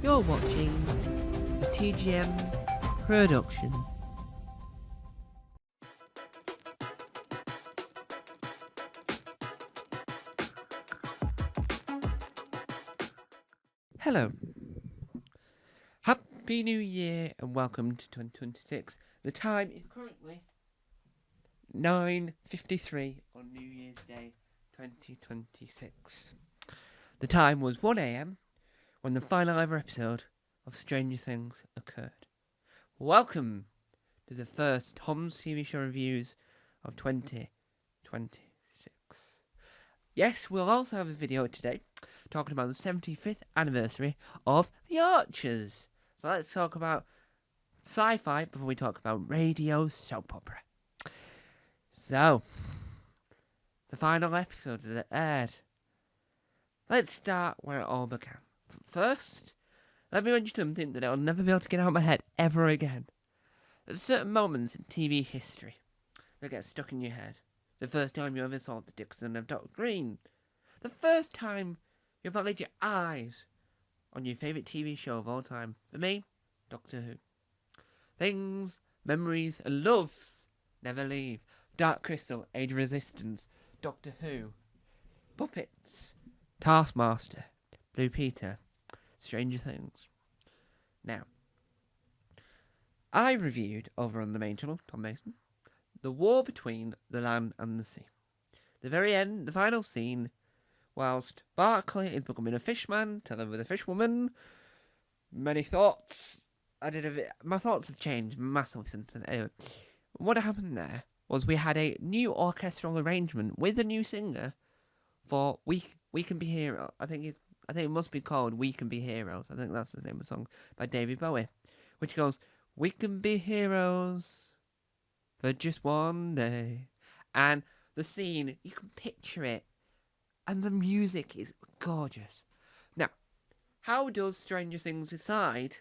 You're watching a TGM production. Hello. Happy New Year and welcome to 2026. The time is currently 9:53 on New Year's Day 2026. The time was 1 a.m. when the final ever episode of Stranger Things occurred. Welcome to the first Tom's TV show reviews of 2026. Yes, we'll also have a video today talking about the 75th anniversary of The Archers. So let's talk about sci-fi before we talk about radio soap opera. So, the final episodes that aired. Let's start where it all began. First, let me mention something that I'll never be able to get out of my head ever again. There's certain moments in TV history that get stuck in your head. The first time you ever saw the Dixon of Dr. Green. The first time you ever laid your eyes on your favourite TV show of all time. For me, Doctor Who. Things, memories, and loves never leave. Dark Crystal, Age of Resistance, Doctor Who. Puppets, Taskmaster, Blue Peter, Stranger Things. Now, I reviewed over on the main channel, Tom Mason, the war between the land and the sea. The very end, the final scene, whilst Barclay is becoming a fishman, telling with a fishwoman. Many thoughts. My thoughts have changed massively since then. Anyway, what happened there was we had a new orchestral arrangement with a new singer for We Can Be Heroes. I think it must be called We Can Be Heroes. I think that's the name of the song by David Bowie, which goes, "We can be heroes for just one day." And the scene, you can picture it, and the music is gorgeous. Now, how does Stranger Things decide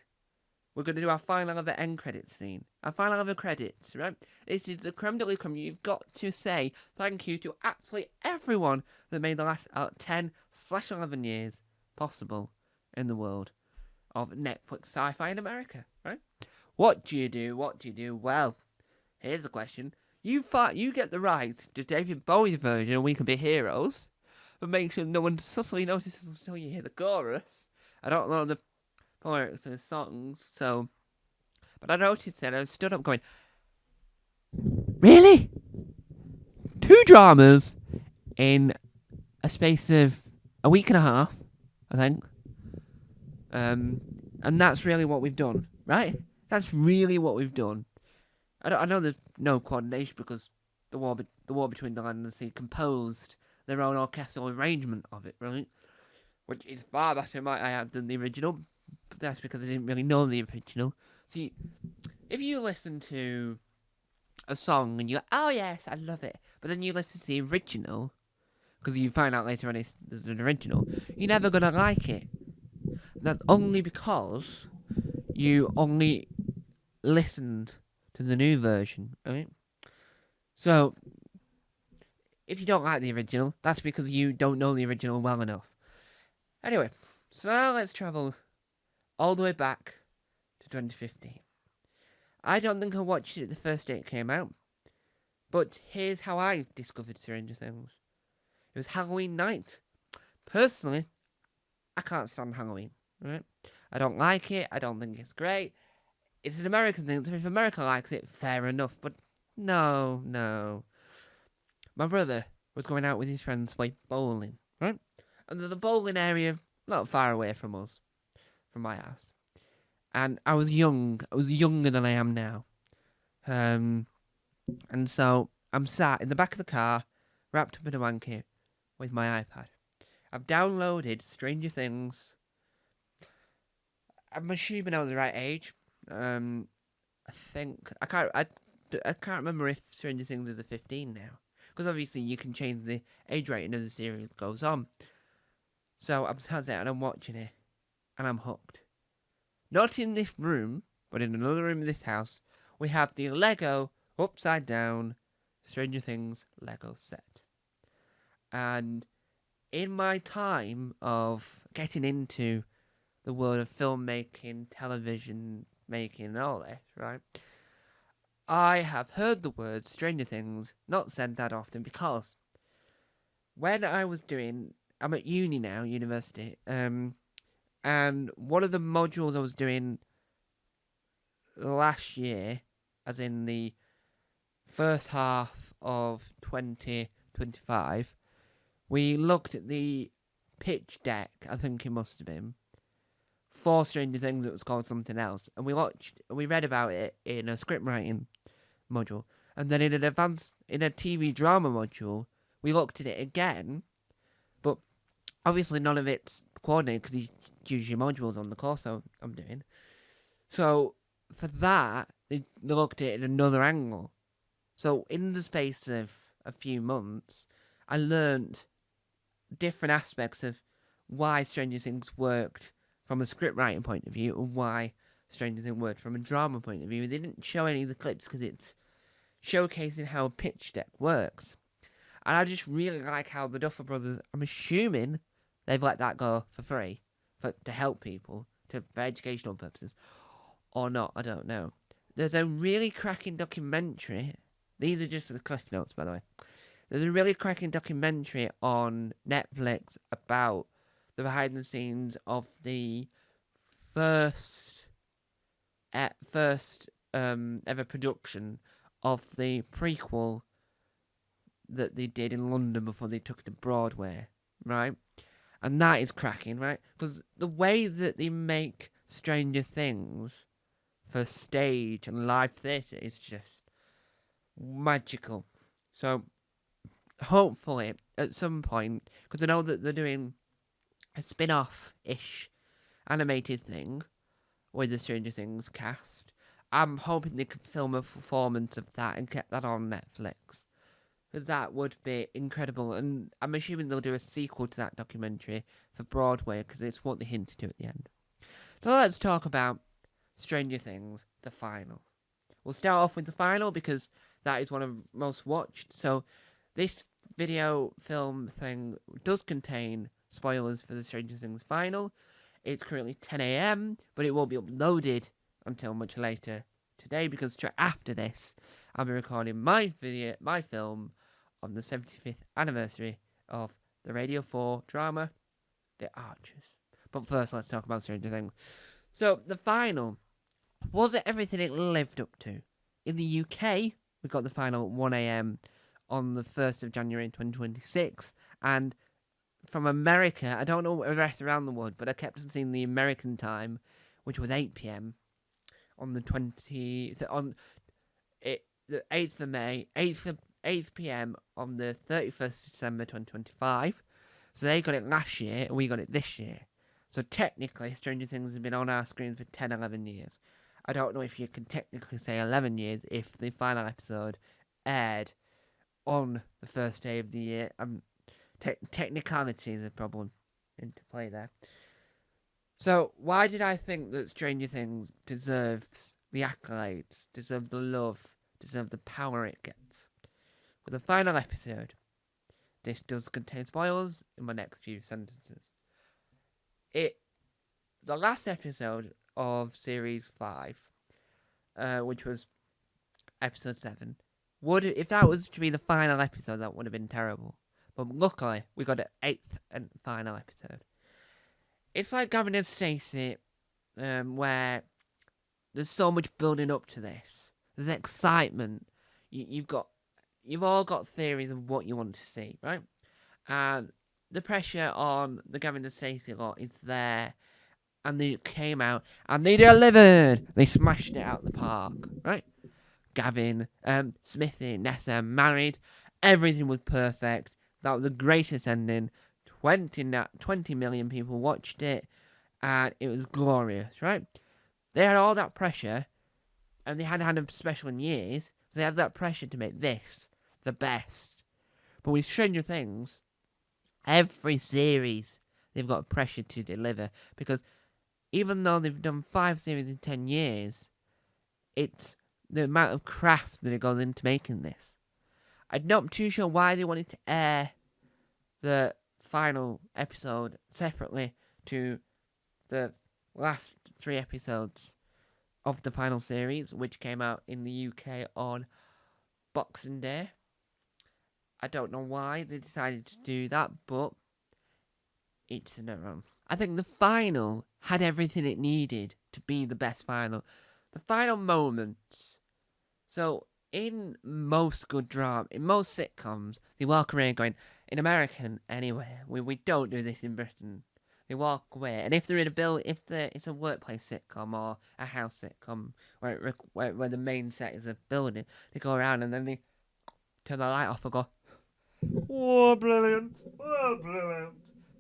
we're going to do our final ever end credits scene? Our final ever credits, right? This is the creme de la creme. You've got to say thank you to absolutely everyone that made the last 10/11 years possible in the world of Netflix sci-fi in America, right? What do you do? Well, here's the question. You get the right to David Bowie's version of We Can Be Heroes, but make sure no one subtly notices until you hear the chorus. I don't know the lyrics of the songs, but I noticed that I stood up going, really? 2 dramas in a space of a week and a half, I think. And that's really what we've done, right? That's really what we've done. I know there's no coordination because the war between the land and the sea composed their own orchestral arrangement of it, right? Which is far better, might I add, than the original. But that's because I didn't really know the original. See, if you listen to a song and you're like, oh yes, I love it, but then you listen to the original, because you find out later on it's an original, you're never going to like it. That's only because you only listened to the new version, right? So, if you don't like the original, that's because you don't know the original well enough. Anyway, so now let's travel all the way back to 2015. I don't think I watched it the first day it came out, but here's how I discovered Stranger Things. It was Halloween night. Personally, I can't stand Halloween, right? I don't like it, I don't think it's great. It's an American thing, so if America likes it, fair enough, but no. My brother was going out with his friends to play bowling, right? And there's a bowling area not far away from us, from my house. And I was younger than I am now. And so I'm sat in the back of the car, wrapped up in a blanket, with my iPad. I've downloaded Stranger Things. I'm assuming I was the right age. I think I can't remember if Stranger Things is a 15 now, because obviously you can change the age rating as the series goes on. So I'm sat there and I'm watching it, and I'm hooked. Not in this room, but in another room in this house, we have the Lego upside down Stranger Things Lego set. And in my time of getting into the world of filmmaking, television making, and all this, right? I have heard the word Stranger Things not said that often because when I'm at uni now, university, and one of the modules I was doing last year, as in the first half of 2025, we looked at the pitch deck, I think it must have been, for Stranger Things. It was called something else, and we read about it in a script writing module, and then in a TV drama module, we looked at it again, but obviously none of it's coordinated because you choose your modules on the course I'm doing. So for that, they looked at it at another angle. So in the space of a few months, I learned different aspects of why Stranger Things worked from a script writing point of view and why Stranger Things worked from a drama point of view. They didn't show any of the clips because it's showcasing how a pitch deck works. And I just really like how the Duffer Brothers, I'm assuming they've let that go for free to help people, for educational purposes, or not, I don't know. There's a really cracking documentary. These are just the cliff notes, by the way. There's a really cracking documentary on Netflix about the behind the scenes of the first ever production of the prequel that they did in London before they took it to Broadway, right? And that is cracking, right? Because the way that they make Stranger Things for stage and live theatre is just magical. So hopefully at some point, because I know that they're doing a spin-off-ish animated thing with the Stranger Things cast, I'm hoping they can film a performance of that and get that on Netflix. Because that would be incredible. And I'm assuming they'll do a sequel to that documentary for Broadway, because it's what they hinted to at the end. So let's talk about Stranger Things, the final. We'll start off with the final because that is one of the most watched. So this video film thing does contain spoilers for the Stranger Things final. It's currently 10 a.m, but it won't be uploaded until much later today because straight after this, I'll be recording my film on the 75th anniversary of the Radio 4 drama, The Archers. But first, let's talk about Stranger Things. So, the final. Was it everything it lived up to? In the UK, we got the final at 1 a.m. on the 1st of January 2026. And from America, I don't know the rest around the world, but I kept on seeing the American time, which was 8 p.m. on the 8th of May, 8th p.m. on the 31st of December 2025. So they got it last year, and we got it this year. So technically, Stranger Things has been on our screen for 10, 11 years. I don't know if you can technically say 11 years if the final episode aired on the first day of the year. Technicality is a problem into play there. So, why did I think that Stranger Things deserves the accolades, deserves the love, deserves the power it gets? With the final episode, this does contain spoilers in my next few sentences. The last episode of Series 5, which was episode 7, if that was to be the final episode, that would have been terrible. But luckily, we got an 8th and final episode. It's like Gavin and Stacey, where there's so much building up to this. There's excitement. You've all got theories of what you want to see, right? And the pressure on the Gavin and Stacey lot is there. And they came out and they delivered. They smashed it out the park, right? Gavin, Smithy, Nessa married. Everything was perfect. That was the greatest ending. 20 million people watched it, and it was glorious, right? They had all that pressure, and they hadn't had a special in years, so they had that pressure to make this the best. But with Stranger Things, every series they've got pressure to deliver, because even though they've done 5 series in 10 years, it's the amount of craft that it goes into making this. I'm not too sure why they wanted to air the final episode separately to the last 3 episodes of the final series, which came out in the UK on Boxing Day. I don't know why they decided to do that, but it's their own. I think the final had everything it needed to be the best final. The final moments. So, in most good drama, in most sitcoms, they walk away going, in American anyway, we don't do this in Britain. They walk away, and if they're in a it's a workplace sitcom or a house sitcom where the main set is a building, they go around and then they turn the light off and go, "Oh, brilliant! Oh, brilliant!"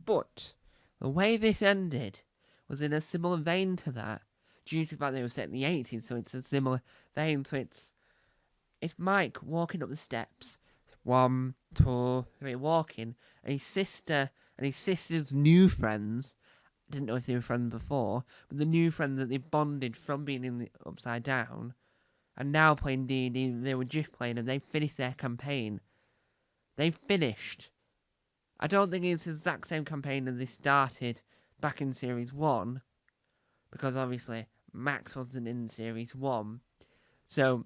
But the way this ended was in a similar vein to that, due to the fact they were set in the 80s, so it's a similar vein. So it's Mike walking up the steps, 1, 2, 3, walking, and his sister's new friends. I didn't know if they were friends before, but the new friends that they bonded from being in the Upside Down, and now playing D&D. They were just playing, and they finished their campaign. They finished. I don't think it's the exact same campaign as they started back in Series 1, because obviously Max wasn't in Series 1. So,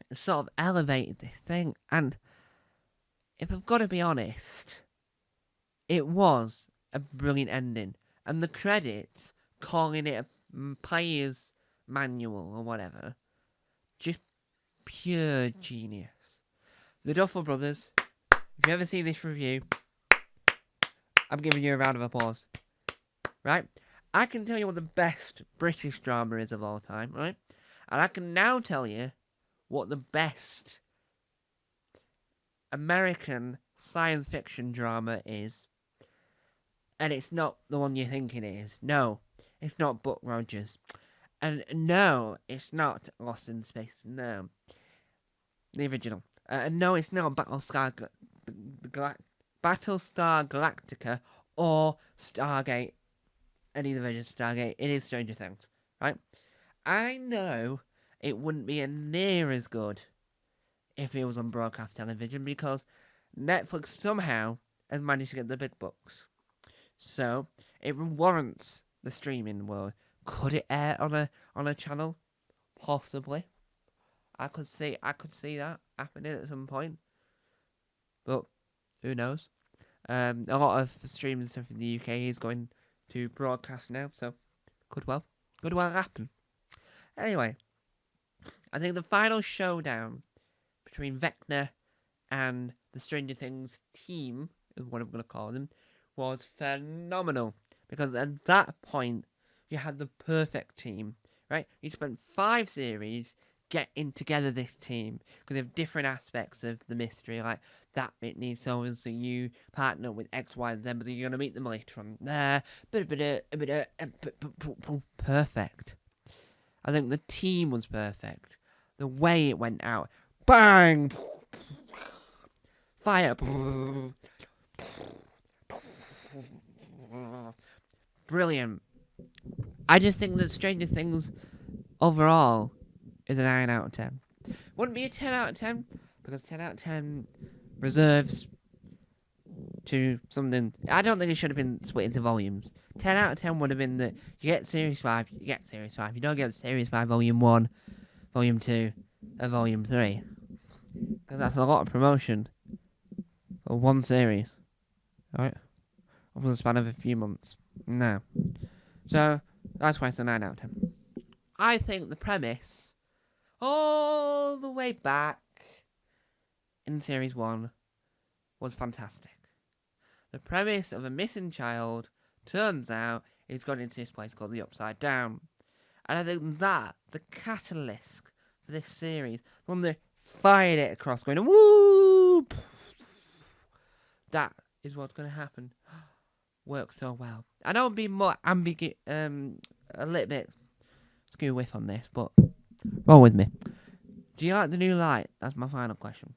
it sort of elevated this thing, and if I've got to be honest, it was a brilliant ending. And the credits, calling it a player's manual or whatever, just pure genius. The Duffer Brothers, if you ever see this review, I'm giving you a round of applause. Right? I can tell you what the best British drama is of all time, right? And I can now tell you what the best American science fiction drama is. And it's not the one you're thinking it is. No, it's not Buck Rogers. And no, it's not Lost in Space. No. The original. No, it's not Battlestar Galactica or Stargate. Any of the versions of Stargate. It is Stranger Things. Right? I know it wouldn't be near as good if it was on broadcast television, because Netflix somehow has managed to get the big bucks. So it warrants the streaming world. Could it air on a channel? Possibly. I could see that happening at some point. But who knows? A lot of streaming stuff in the UK is going to broadcast now, so could well happen. Anyway, I think the final showdown between Vecna and the Stranger Things team, is what I'm going to call them, was phenomenal. Because at that point, you had the perfect team, right? You spent 5 series getting together this team, because they have different aspects of the mystery, like that bit needs so you partner with X, Y, and Z, but you're going to meet them later on. Perfect. I think the team was perfect. The way it went out. Bang! Fire! Brilliant. I just think that Stranger Things overall is a 9 out of 10. Wouldn't be a 10 out of 10, because 10 out of 10 reserves to something. I don't think it should have been split into volumes. 10 out of 10 would have been that you get Series 5, you get Series 5. You don't get Series 5 Volume 1, Volume 2, and Volume 3. Because that's a lot of promotion for one series. Right? Over the span of a few months. No. So, that's why it's a 9 out of 10. I think the premise, all the way back in Series 1, was fantastic. The premise of a missing child turns out he's gone into this place called the Upside Down. And I think that, the catalyst for this series, the one that fired it across, going, woo! That is what's going to happen. Works so well. I know I'm being more a little bit skew-wit on this, but roll with me. Do you like the new light? That's my final question.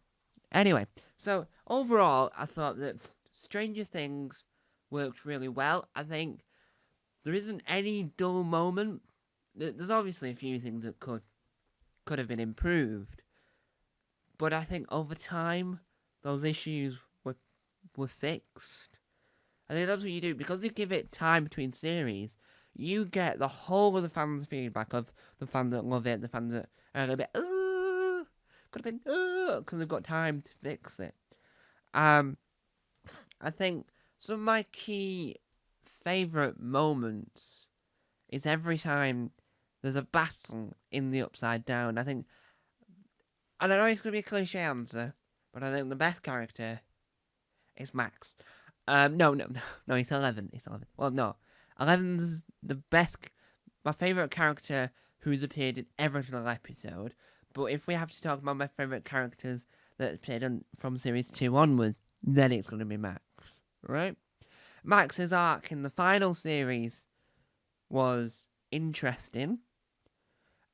Anyway, so overall, I thought that Stranger Things worked really well. I think there isn't any dull moment. There's obviously a few things that could have been improved, but I think over time those issues were fixed. I think that's what you do, because you give it time between series. you get the whole of the fans' feedback of the fans that love it, the fans that are a little bit, could have been, because they've got time to fix it. I think some of my key favourite moments is every time there's a battle in the Upside Down. I think, and I know it's going to be a cliche answer, but I think the best character is Max. No, it's 11. It's 11. Well, no. 11's the best, my favourite character who's appeared in every single episode. But if we have to talk about my favourite characters that appeared from series 2 onwards, then it's going to be Max, right? Max's arc in the final series was interesting.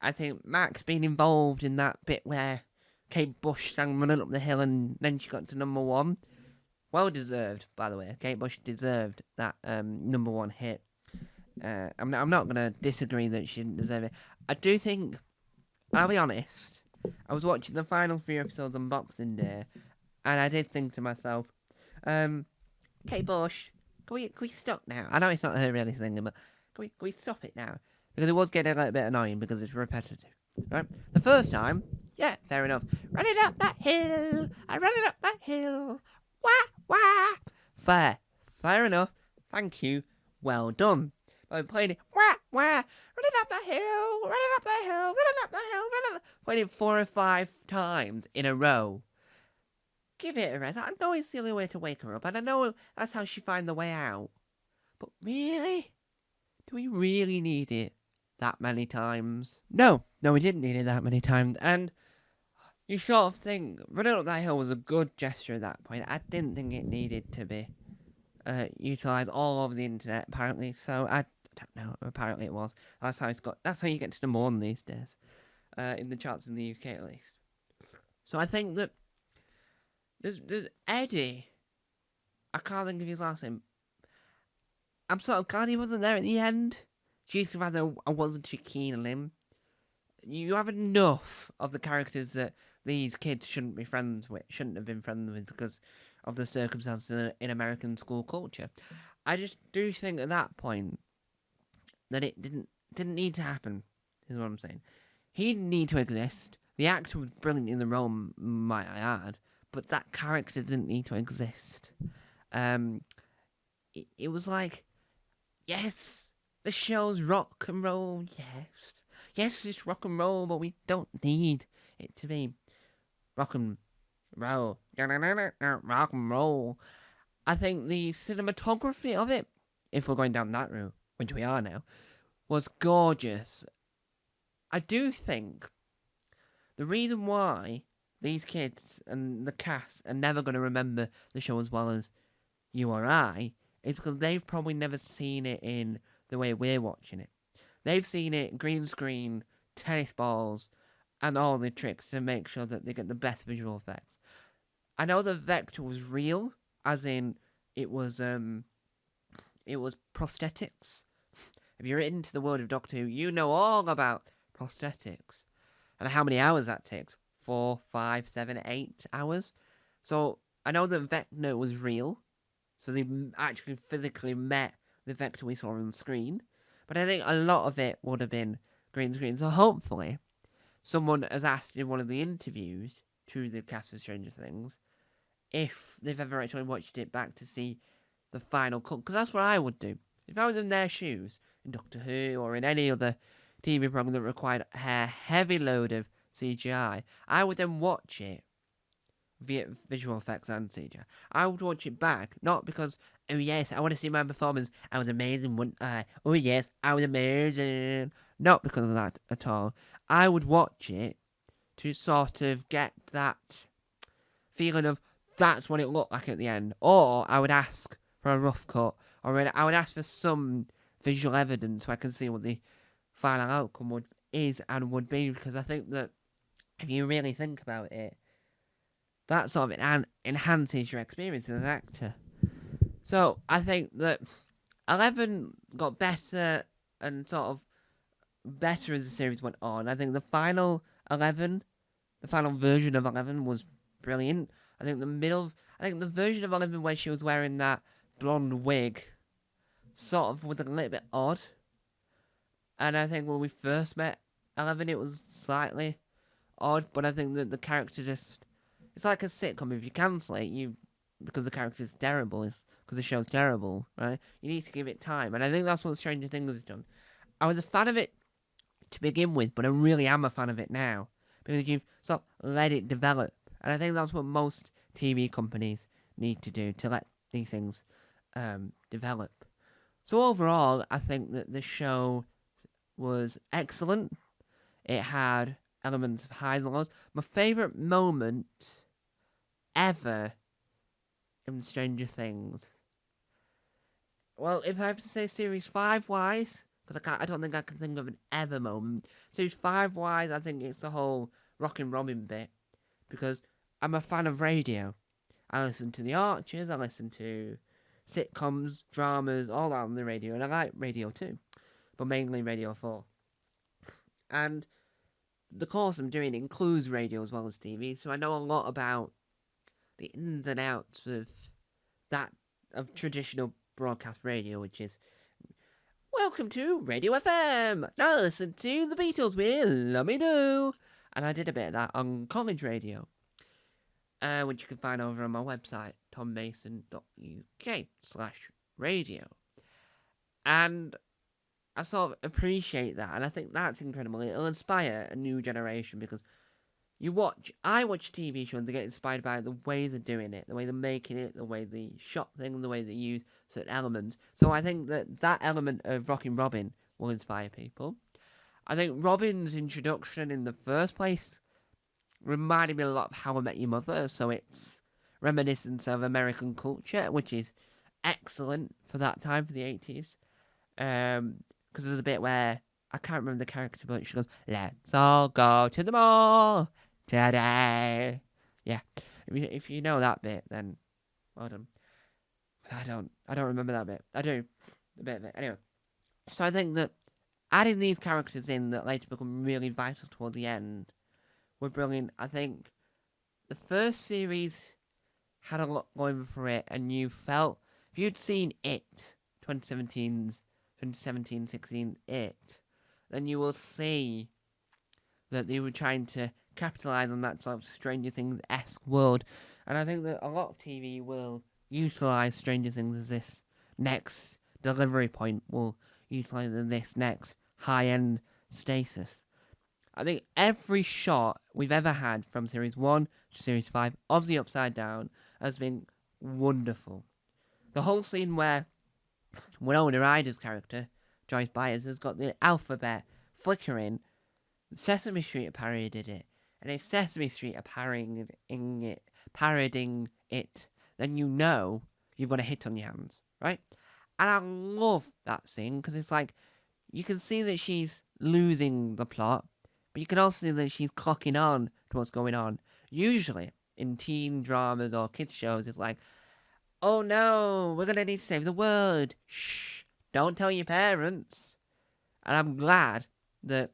I think Max being involved in that bit where Kate Bush sang Running Up the Hill and then she got to number 1. Well deserved, by the way. Kate Bush deserved that number 1 hit. I'm not going to disagree that she didn't deserve it. I do think, I'll be honest, I was watching the final 3 episodes on Boxing Day, and I did think to myself, Kate Bush, can we stop now? I know it's not her really singing, but can we stop it now? Because it was getting a little bit annoying because it's repetitive, right? The first time, yeah, fair enough. Running up that hill, I'm running up that hill. Wah! Fair enough. Thank you. Well done. I played it. Wah! Running up that hill. Running up that hill. Running up that hill. Played it 4 or 5 times in a row. Give it a rest. I know it's the only way to wake her up, and I know that's how she finds the way out. But really? Do we really need it that many times? No, we didn't need it that many times, and you sort of think running up that hill was a good gesture at that point. I didn't think it needed to be utilised all over the internet, apparently. So I don't know. Apparently it was. That's how you get to number 1 these days, in the charts in the UK at least. So I think that there's Eddie. I can't think of his last name. I'm sort of glad he wasn't there at the end. Just rather I wasn't too keen on him. You have enough of the characters that these kids shouldn't have been friends with because of the circumstances in American school culture. I just do think at that point that it didn't need to happen, is what I'm saying. He didn't need to exist. The actor was brilliant in the role, might I add, but that character didn't need to exist. It was like, yes, the show's rock and roll, yes, it's rock and roll, but we don't need it to be rock and roll. Rock and roll. I think the cinematography of it, if we're going down that route, which we are now, was gorgeous. I do think the reason why these kids and the cast are never going to remember the show as well as you or I is because they've probably never seen it in the way we're watching it. They've seen it green screen, tennis balls, and all the tricks to make sure that they get the best visual effects. I know the Vector was real, as in it was prosthetics. If you're into the world of Doctor Who, you know all about prosthetics and how many hours that takes. 4, 5, 7, 8 hours. So I know the Vector was real, so they actually physically met the Vector we saw on screen. But I think a lot of it would have been green screen. So hopefully, someone has asked in one of the interviews to the cast of Stranger Things if they've ever actually watched it back to see the final cut. Because that's what I would do. If I was in their shoes, in Doctor Who or in any other TV program that required a heavy load of CGI, I would then watch it via visual effects and CGI. I would watch it back, not because, oh yes, I want to see my performance, I was amazing, wouldn't I? Oh yes, I was amazing. Not because of that at all. I would watch it to sort of get that feeling of, that's what it looked like at the end. Or I would ask for a rough cut, or I would ask for some visual evidence so I can see what the final outcome would be, because I think that if you really think about it, that sort of enhances your experience as an actor. So I think that 11 got better and sort of better as the series went on. I think the final version of 11 was brilliant. I think the version of 11 where she was wearing that blonde wig sort of was a little bit odd. And I think when we first met Eleven, it was slightly odd, but I think that the character just. It's like a sitcom. If you cancel it, because the character's terrible, because the show's terrible, right? You need to give it time. And I think that's what Stranger Things has done. I was a fan of it to begin with, but I really am a fan of it now. Because you've sort of let it develop. And I think that's what most TV companies need to do, to let these things develop. So overall, I think that the show was excellent. It had elements of highs and lows. My favourite moment ever in Stranger Things. Well, if I have to say Series 5 wise, because I don't think I can think of an ever moment. Series 5 wise, I think it's the whole Rockin' Robin bit, because I'm a fan of radio. I listen to The Archers, I listen to sitcoms, dramas, all that on the radio, and I like radio too, but mainly Radio 4. And the course I'm doing includes radio as well as TV, so I know a lot about the ins and outs of traditional broadcast radio, which is welcome to Radio FM. Now listen to the Beatles with Let Me Do. And I did a bit of that on college radio, which you can find over on my website, tommason.uk/radio. And I sort of appreciate that, and I think that's incredible. It'll inspire a new generation, because I watch TV shows and get inspired by the way they're doing it, the way they're making it, the way they shot things, the way they use certain elements. So I think that element of Rockin' Robin will inspire people. I think Robin's introduction in the first place reminded me a lot of How I Met Your Mother, so it's reminiscent of American culture, which is excellent for that time, for the 80s. Because there's a bit where, I can't remember the character, but she goes, "Let's all go to the mall today." Yeah, if you know that bit, then well done. I don't remember that bit. I do a bit of it anyway. So I think that adding these characters in that later become really vital towards the end were brilliant. I think the first series had a lot going for it, and you felt, if you'd seen It, 2017-16 It, then you will see that they were trying to capitalise on that sort of Stranger Things-esque world. And I think that a lot of TV will utilise Stranger Things as this next delivery point, will utilise this next high-end status. I think every shot we've ever had from Series 1 to Series 5 of The Upside Down has been wonderful. The whole scene where Winona Ryder's character, Joyce Byers, has got the alphabet flickering. Sesame Street parodied it, and if Sesame Street are parodying it, then you know you've got a hit on your hands, right? And I love that scene, because it's like, you can see that she's losing the plot, but you can also see that she's clocking on to what's going on. Usually, in teen dramas or kids shows, it's like, "Oh no, we're gonna need to save the world. Shh, don't tell your parents." And I'm glad that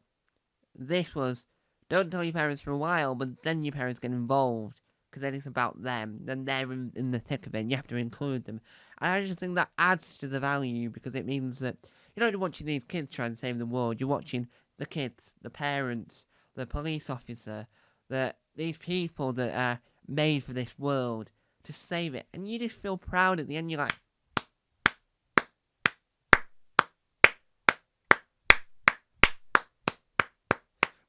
this was, don't tell your parents for a while, but then your parents get involved, because then it's about them. Then they're in the thick of it, and you have to include them. And I just think that adds to the value, because it means that you're not watching these kids try and save the world. You're watching the kids, the parents, the police officer, these people that are made for this world to save it. And you just feel proud at the end. You're like,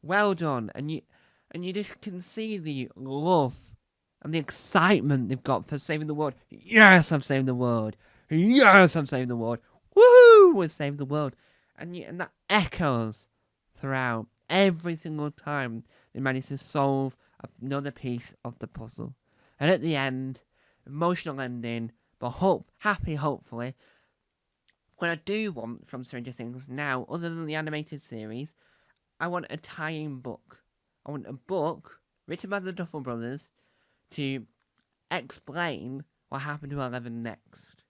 well done. And you just can see the love and the excitement they've got for saving the world. Yes, I've saved the world. Yes, I've saved the world. Woohoo! We've saved the world. And that echoes throughout every single time they manage to solve another piece of the puzzle. And at the end, emotional ending, but happy, hopefully. What I do want from Stranger Things now, other than the animated series, I want a tie-in book. I want a book written by the Duffer Brothers to explain what happened to Eleven next.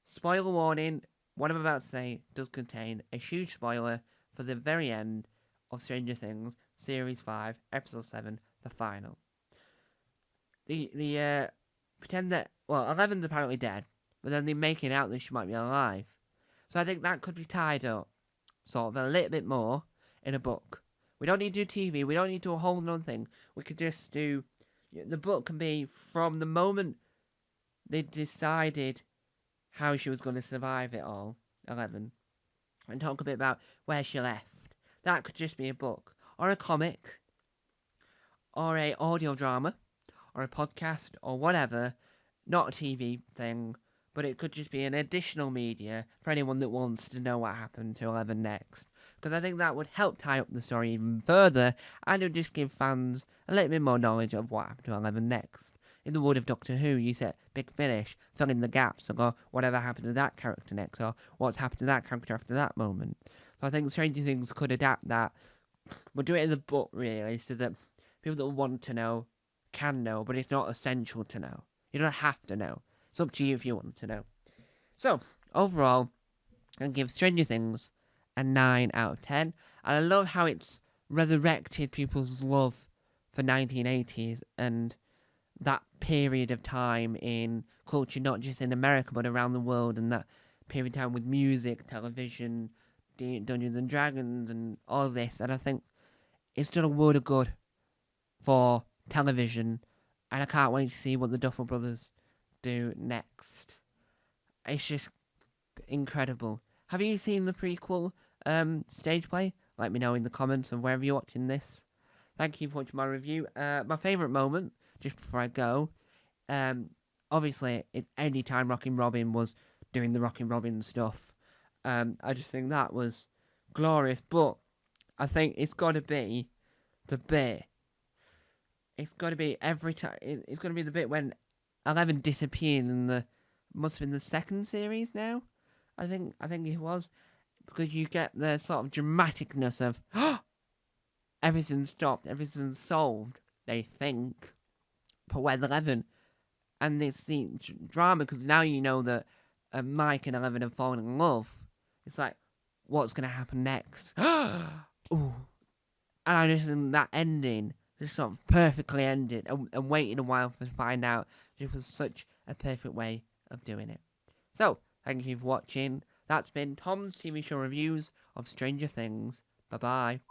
Spoiler warning, what I'm about to say does contain a huge spoiler for the very end of Stranger Things, Series 5, Episode 7, the final. Pretend that, Eleven's apparently dead, but then they make it out that she might be alive. So I think that could be tied up. sort of a little bit more in a book. We don't need to do TV. We don't need to do a whole other thing. We could just do... The book can be from the moment they decided how she was going to survive it all, 11, and talk a bit about where she left. That could just be a book, or a comic, or a audio drama, or a podcast, or whatever. Not a TV thing, but it could just be an additional media for anyone that wants to know what happened to 11 next. Because I think that would help tie up the story even further, and it would just give fans a little bit more knowledge of what happened to 11 next. In the world of Doctor Who, you said Big Finish, fill in the gaps, or go, whatever happened to that character next, or what's happened to that character after that moment. So I think Stranger Things could adapt that. We'll do it in the book, really, so that people that want to know can know, but it's not essential to know. You don't have to know. It's up to you if you want to know. So, overall, I give Stranger Things a 9 out of 10. And I love how it's resurrected people's love for 1980s and that period of time in culture, not just in America, but around the world, and that period of time with music, television, Dungeons and Dragons, and all of this. And I think it's done a world of good for television, and I can't wait to see what the Duffer Brothers do next. It's just incredible. Have you seen the prequel stage play? Let me know in the comments of wherever you're watching this. Thank you for watching my review. My favourite moment, just before I go, obviously, any time Rockin' Robin was doing the Rockin' Robin stuff, I just think that was glorious. But I think it's got to be the bit. It's got to be every time. It's got to be the bit when 11 disappeared in the must have been the second series now. I think it was, because you get the sort of dramaticness of everything's stopped, everything's solved. They think, but where's 11? And it's the drama, because now you know that Mike and 11 have fallen in love. It's like, what's gonna happen next? Ooh, and I just think that ending just sort of perfectly ended, and waiting a while to find out. It was such a perfect way of doing it. So, thank you for watching. That's been Tom's TV show reviews of Stranger Things. Bye-bye.